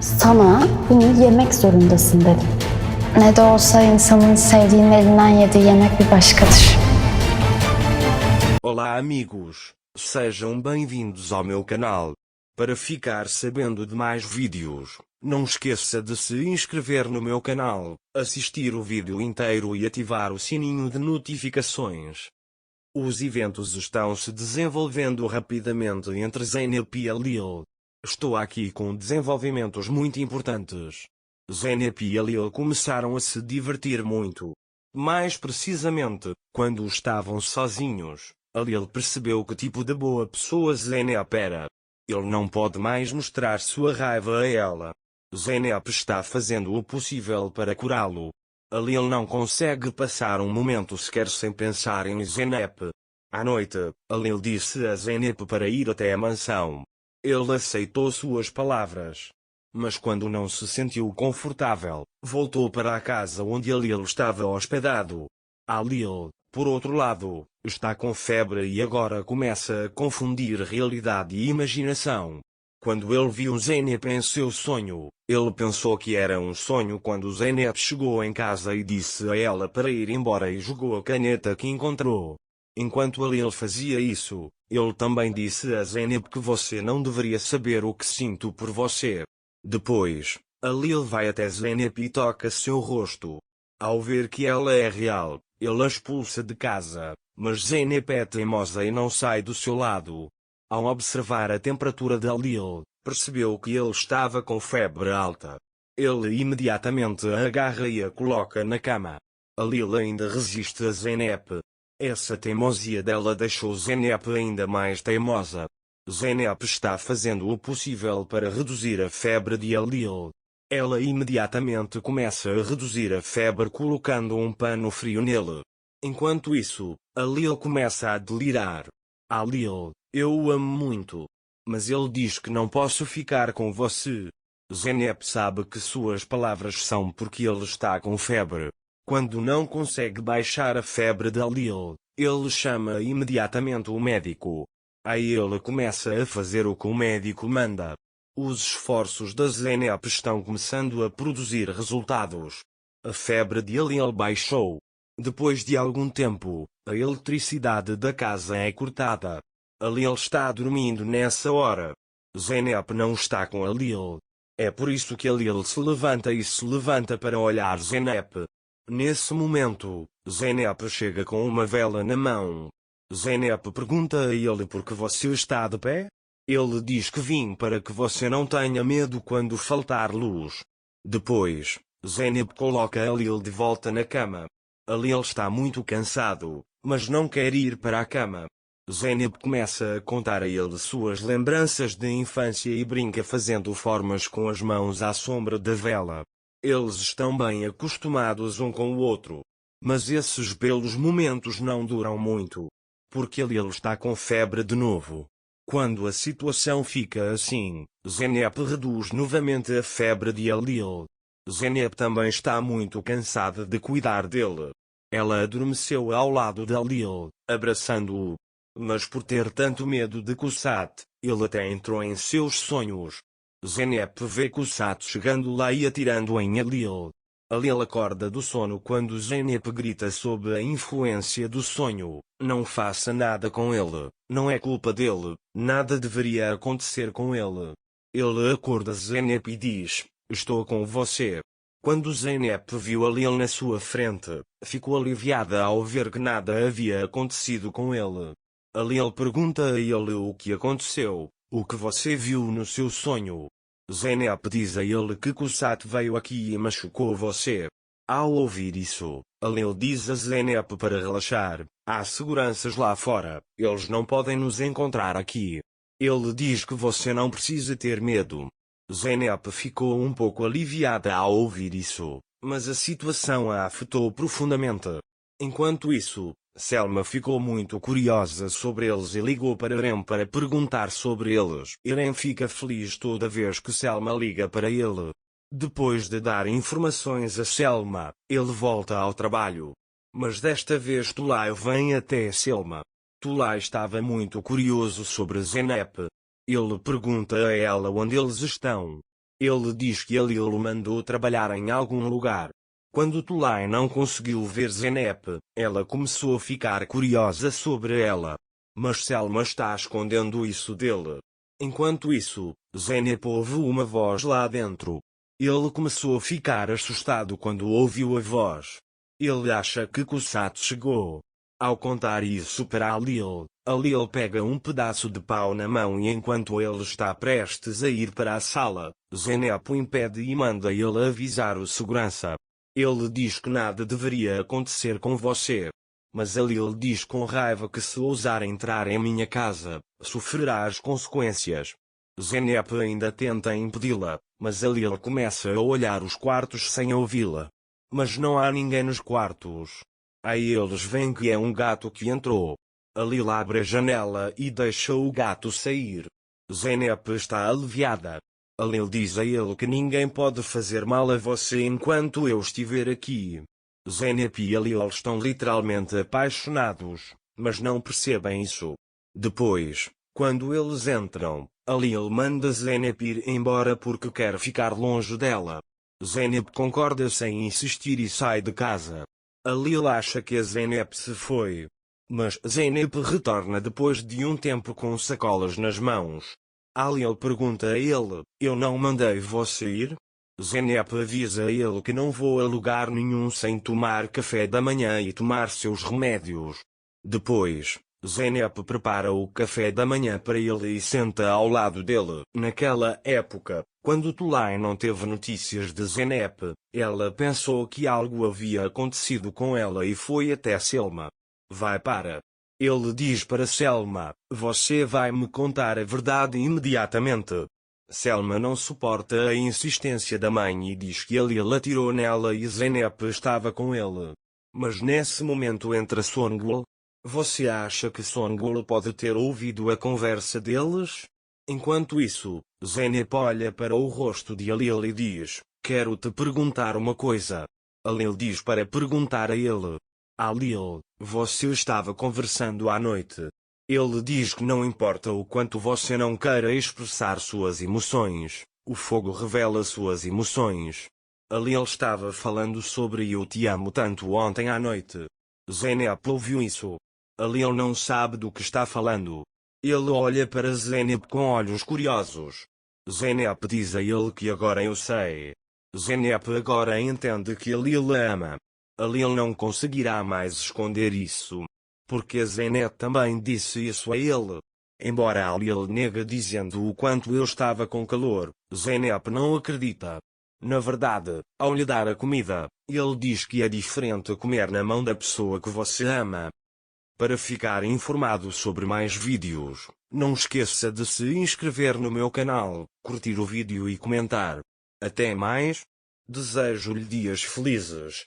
Sana bunu yemek zorundasın dedim. Ne de olsa insanın sevdiğinin elinden yediği yemek bir başkadır. Olá amigos, sejam bem-vindos ao meu canal. Para ficar sabendo de mais vídeos, não esqueça de se inscrever no meu canal, assistir o vídeo inteiro e ativar o sininho de notificações. Os eventos estão se desenvolvendo rapidamente entre Zeynep e Alil. Estou aqui com desenvolvimentos muito importantes. Zeynep e Alil começaram a se divertir muito. Mais precisamente, quando estavam sozinhos, Alil percebeu que tipo de boa pessoa Zeynep era. Ele não pode mais mostrar sua raiva a ela. Zeynep está fazendo o possível para curá-lo. Alil não consegue passar um momento sequer sem pensar em Zeynep. À noite, Alil disse a Zeynep para ir até a mansão. Ele aceitou suas palavras. Mas quando não se sentiu confortável, voltou para a casa onde Alil estava hospedado. Alil, por outro lado, está com febre e agora começa a confundir realidade e imaginação. Quando ele viu Zeynep em seu sonho, ele pensou que era um sonho quando Zeynep chegou em casa e disse a ela para ir embora e jogou a caneta que encontrou. Enquanto Alil fazia isso, ele também disse a Zeynep que você não deveria saber o que sinto por você. Depois, Alil vai até Zeynep e toca seu rosto. Ao ver que ela é real, ele a expulsa de casa, mas Zeynep é teimosa e não sai do seu lado. Ao observar a temperatura de Alil, percebeu que ele estava com febre alta. Ele imediatamente a agarra e a coloca na cama. Alil ainda resiste a Zeynep. Essa teimosia dela deixou Zeynep ainda mais teimosa. Zeynep está fazendo o possível para reduzir a febre de Alil. Ela imediatamente começa a reduzir a febre colocando um pano frio nele. Enquanto isso, Alil começa a delirar. Alil, eu o amo muito. Mas ele diz que não posso ficar com você. Zeynep sabe que suas palavras são porque ele está com febre. Quando não consegue baixar a febre de Alil, ele chama imediatamente o médico. Aí ele começa a fazer o que o médico manda. Os esforços da Zeynep estão começando a produzir resultados. A febre de Alil baixou. Depois de algum tempo, a eletricidade da casa é cortada. Alil está dormindo nessa hora. Zeynep não está com Alil. É por isso que Alil se levanta para olhar Zeynep. Nesse momento, Zeynep chega com uma vela na mão. Zeynep pergunta a ele por que você está de pé? Ele diz que vim para que você não tenha medo quando faltar luz. Depois, Zeynep coloca Alil de volta na cama. Alil está muito cansado, mas não quer ir para a cama. Zeynep começa a contar a ele suas lembranças de infância e brinca fazendo formas com as mãos à sombra da vela. Eles estão bem acostumados um com o outro. Mas esses belos momentos não duram muito. Porque Alil está com febre de novo. Quando a situação fica assim, Zeynep reduz novamente a febre de Alil. Zeynep também está muito cansada de cuidar dele. Ela adormeceu ao lado de Alil, abraçando-o. Mas por ter tanto medo de Kusat, ele até entrou em seus sonhos. Zeynep vê Kusat chegando lá e atirando em Alil. Alil acorda do sono quando Zeynep grita sob a influência do sonho. Não faça nada com ele, não é culpa dele, nada deveria acontecer com ele. Ele acorda Zeynep e diz, estou com você. Quando Zeynep viu Alil na sua frente, ficou aliviada ao ver que nada havia acontecido com ele. Alil pergunta a ele o que aconteceu, o que você viu no seu sonho. Zeynep diz a ele que Kusat veio aqui e machucou você. Ao ouvir isso, Alil diz a Zeynep para relaxar, há seguranças lá fora, eles não podem nos encontrar aqui. Ele diz que você não precisa ter medo. Zeynep ficou um pouco aliviada ao ouvir isso, mas a situação a afetou profundamente. Enquanto isso, Selma ficou muito curiosa sobre eles e ligou para Irem para perguntar sobre eles. Irem fica feliz toda vez que Selma liga para ele. Depois de dar informações a Selma, ele volta ao trabalho. Mas desta vez Tulay vem até Selma. Tulay estava muito curioso sobre Zeynep. Ele pergunta a ela onde eles estão. Ele diz que Alil o mandou trabalhar em algum lugar. Quando Tulay não conseguiu ver Zeynep, ela começou a ficar curiosa sobre ela. Mas Selma está escondendo isso dele. Enquanto isso, Zeynep ouve uma voz lá dentro. Ele começou a ficar assustado quando ouviu a voz. Ele acha que Kusat chegou. Ao contar isso para Alil, Alil pega um pedaço de pau na mão e enquanto ele está prestes a ir para a sala, Zeynep o impede e manda ele avisar o segurança. Ele diz que nada deveria acontecer com você. Mas Alil diz com raiva que se ousar entrar em minha casa, sofrerá as consequências. Zeynep ainda tenta impedi-la, mas Alil começa a olhar os quartos sem ouvi-la. Mas não há ninguém nos quartos. Aí eles veem que é um gato que entrou. Alil abre a janela e deixa o gato sair. Zeynep está aliviada. Alil diz a ele que ninguém pode fazer mal a você enquanto eu estiver aqui. Zeynep e Alil estão literalmente apaixonados, mas não percebem isso. Depois, quando eles entram, Alil manda Zeynep ir embora porque quer ficar longe dela. Zeynep concorda sem insistir e sai de casa. Alil acha que a Zeynep se foi. Mas Zeynep retorna depois de um tempo com sacolas nas mãos. Alil pergunta a ele, eu não mandei você ir? Zeynep avisa a ele que não vou a lugar nenhum sem tomar café da manhã e tomar seus remédios. Depois, Zeynep prepara o café da manhã para ele e senta ao lado dele. Naquela época, quando Tulay não teve notícias de Zeynep, ela pensou que algo havia acontecido com ela e foi até Selma. Vai para. Ele diz para Selma, você vai me contar a verdade imediatamente. Selma não suporta a insistência da mãe e diz que Alil atirou nela e Zeynep estava com ele. Mas nesse momento entra Songul. Você acha que Songul pode ter ouvido a conversa deles? Enquanto isso, Zeynep olha para o rosto de Alil e diz, quero te perguntar uma coisa. Alil diz para perguntar a ele. Alil, você estava conversando à noite. Ele diz que não importa o quanto você não queira expressar suas emoções, o fogo revela suas emoções. Alil estava falando sobre eu te amo tanto ontem à noite. Zeynep ouviu isso. Alil não sabe do que está falando. Ele olha para Zeynep com olhos curiosos. Zeynep diz a ele que agora eu sei. Zeynep agora entende que Alil a ama. Alil não conseguirá mais esconder isso. Porque Zeynep também disse isso a ele. Embora Alil nega dizendo o quanto eu estava com calor, Zeynep não acredita. Na verdade, ao lhe dar a comida, ele diz que é diferente comer na mão da pessoa que você ama. Para ficar informado sobre mais vídeos, não esqueça de se inscrever no meu canal, curtir o vídeo e comentar. Até mais. Desejo-lhe dias felizes.